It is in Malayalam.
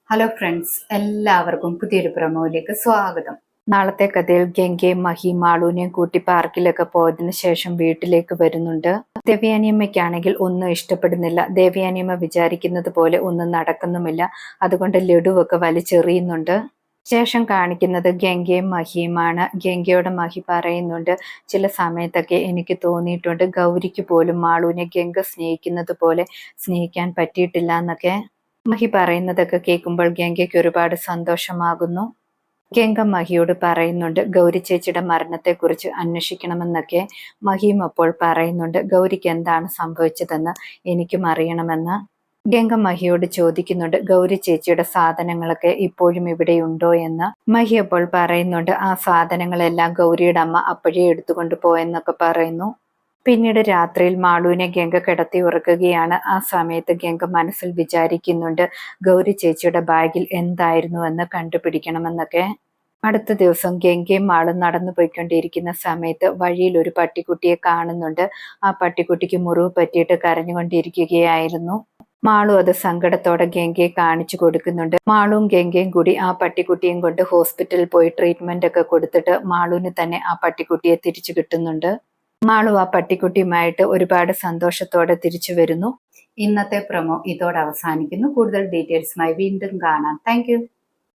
ഹലോ ഫ്രണ്ട്സ്, എല്ലാവർക്കും പുതിയൊരു പ്രൊമോയിലേക്ക് സ്വാഗതം. നാളത്തെ കഥയിൽ ഗംഗയും മഹി മാളൂനെയും കൂട്ടി പാർക്കിലൊക്കെ പോയതിനു ശേഷം വീട്ടിലേക്ക് വരുന്നുണ്ട്. ദേവയാനിയമ്മയ്ക്കാണെങ്കിൽ ഒന്നും ഇഷ്ടപ്പെടുന്നില്ല. ദേവയാനിയമ്മ വിചാരിക്കുന്നത് പോലെ ഒന്നും നടക്കുന്നുമില്ല. അതുകൊണ്ട് ലഡുവൊക്കെ വലിച്ചെറിയുന്നുണ്ട്. ശേഷം കാണിക്കുന്നത് ഗംഗയും മഹിയുമാണ്. ഗംഗയോട് മഹി പറയുന്നുണ്ട്, ചില സമയത്തൊക്കെ എനിക്ക് തോന്നിയിട്ടുണ്ട് ഗൗരിക്ക് പോലും മാളൂനെ ഗംഗ സ്നേഹിക്കുന്നത് പോലെ സ്നേഹിക്കാൻ പറ്റിയിട്ടില്ല എന്നൊക്കെ. മഹി പറയുന്നതൊക്കെ കേൾക്കുമ്പോൾ ഗംഗയ്ക്ക് ഒരുപാട് സന്തോഷമാകുന്നു. ഗംഗ മഹിയോട് പറയുന്നുണ്ട് ഗൗരി ചേച്ചിയുടെ മരണത്തെക്കുറിച്ച് അന്വേഷിക്കണമെന്നൊക്കെ. മഹിയും അപ്പോൾ പറയുന്നുണ്ട് ഗൗരിക്ക് എന്താണ് സംഭവിച്ചതെന്ന് എനിക്കും അറിയണമെന്ന്. ഗംഗ മഹിയോട് ചോദിക്കുന്നുണ്ട് ഗൗരി ചേച്ചിയുടെ സാധനങ്ങളൊക്കെ ഇപ്പോഴും ഇവിടെയുണ്ടോ എന്ന്. മഹി അപ്പോൾ പറയുന്നുണ്ട് ആ സാധനങ്ങളെല്ലാം ഗൗരിയുടെ അമ്മ അപ്പോഴേ എടുത്തുകൊണ്ട് പോയെന്നൊക്കെ പറയുന്നു. പിന്നീട് രാത്രിയിൽ മാളൂനെ ഗംഗ കിടത്തി ഉറക്കുകയാണ്. ആ സമയത്ത് ഗംഗ മനസ്സിൽ വിചാരിക്കുന്നുണ്ട് ഗൗരി ചേച്ചിയുടെ ബാഗിൽ എന്തായിരുന്നുവെന്ന് കണ്ടുപിടിക്കണമെന്നൊക്കെ. അടുത്ത ദിവസം ഗംഗയും മാളും നടന്നു പോയിക്കൊണ്ടിരിക്കുന്ന സമയത്ത് വഴിയിൽ ഒരു പട്ടിക്കുട്ടിയെ കാണുന്നുണ്ട്. ആ പട്ടിക്കുട്ടിക്ക് മുറിവ് പറ്റിയിട്ട് കരഞ്ഞുകൊണ്ടിരിക്കുകയായിരുന്നു. മാളു അത് സങ്കടത്തോടെ ഗംഗയെ കാണിച്ചു കൊടുക്കുന്നുണ്ട്. മാളുവും ഗംഗയും കൂടി ആ പട്ടിക്കുട്ടിയും കൊണ്ട് ഹോസ്പിറ്റലിൽ പോയി ട്രീറ്റ്മെന്റ് ഒക്കെ കൊടുത്തിട്ട് മാളുവിന് തന്നെ ആ പട്ടിക്കുട്ടിയെ തിരിച്ചു കിട്ടുന്നുണ്ട്. മാളു ആ പട്ടിക്കുട്ടിയുമായിട്ട് ഒരുപാട് സന്തോഷത്തോടെ തിരിച്ചു വരുന്നു. ഇന്നത്തെ പ്രൊമോ ഇതോടെ അവസാനിക്കുന്നു. കൂടുതൽ ഡീറ്റെയിൽസുമായി വീണ്ടും കാണാം. താങ്ക്